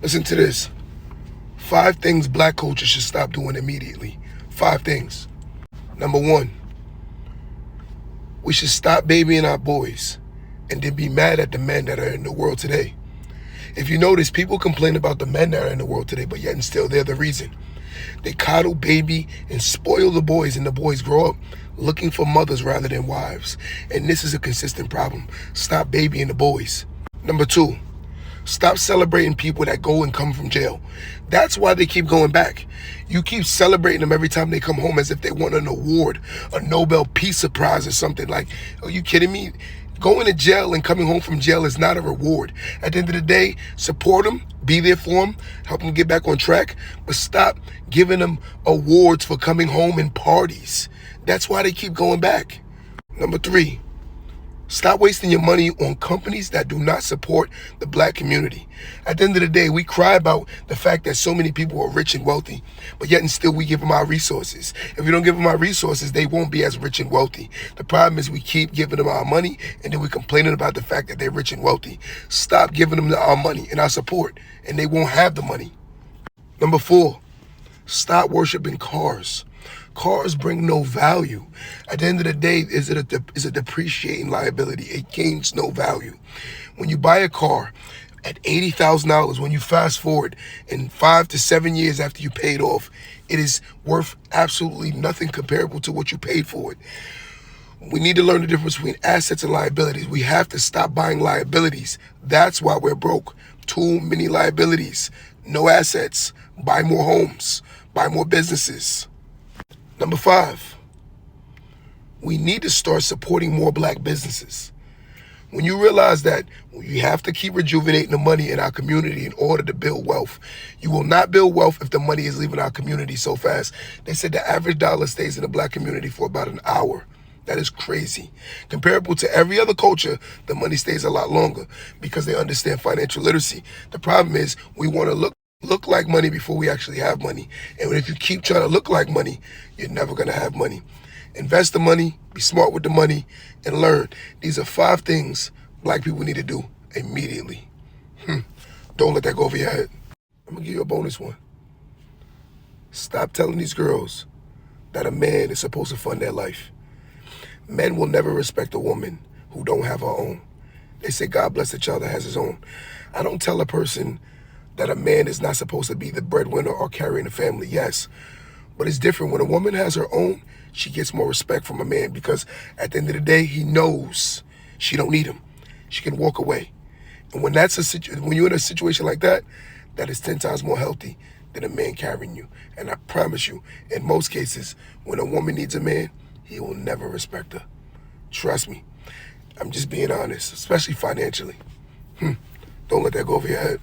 Listen to this. 5 things black culture should stop doing immediately. 5 things. Number one, we should stop babying our boys and then be mad at the men that are in the world today. If you notice, people complain about the men that are in the world today, but yet and still they're the reason. They coddle, baby, and spoil the boys, and the boys grow up looking for mothers rather than wives. And this is a consistent problem. Stop babying the boys. Number two, stop celebrating people that go and come from jail. That's why they keep going back. You keep celebrating them every time they come home as if they won an award, a Nobel Peace Prize or something. Like, are you kidding me? Going to jail and coming home from jail is not a reward. At the end of the day, support them, be there for them, help them get back on track, but stop giving them awards for coming home and parties. That's why they keep going back. Number three, stop wasting your money on companies that do not support the black community. At the end of the day, we cry about the fact that so many people are rich and wealthy, but yet and still we give them our resources. If we don't give them our resources, they won't be as rich and wealthy. The problem is we keep giving them our money and then we're complaining about the fact that they're rich and wealthy. Stop giving them our money and our support and they won't have the money. Number four, stop worshiping cars. Cars bring no value. At the end of the day, it's a depreciating liability. It gains no value. When you buy a car at $80,000, when you fast forward in 5 to 7 years after you paid off, it is worth absolutely nothing comparable to what you paid for it. We need to learn the difference between assets and liabilities. We have to stop buying liabilities. That's why we're broke. Too many liabilities, no assets. Buy more homes, buy more businesses. Number five, we need to start supporting more black businesses. When you realize that you have to keep rejuvenating the money in our community in order to build wealth, you will not build wealth if the money is leaving our community so fast. They said the average dollar stays in the black community for about an hour. That is crazy. Comparable to every other culture, the money stays a lot longer because they understand financial literacy. The problem is we want to look like money before we actually have money. And if you keep trying to look like money, you're never going to have money. Invest the money, be smart with the money, and learn. These are 5 things black people need to do immediately. Don't let that go over your head. I'm going to give you a bonus one. Stop telling these girls that a man is supposed to fund their life. Men will never respect a woman who don't have her own. They say God bless the child that has his own. I don't tell a person that a man is not supposed to be the breadwinner or carrying a family, yes. But it's different. When a woman has her own, she gets more respect from a man because at the end of the day, he knows she don't need him. She can walk away. And when when you're in a situation like that, that is 10 times more healthy than a man carrying you. And I promise you, in most cases, when a woman needs a man, he will never respect her. Trust me. I'm just being honest, especially financially. Don't let that go over your head.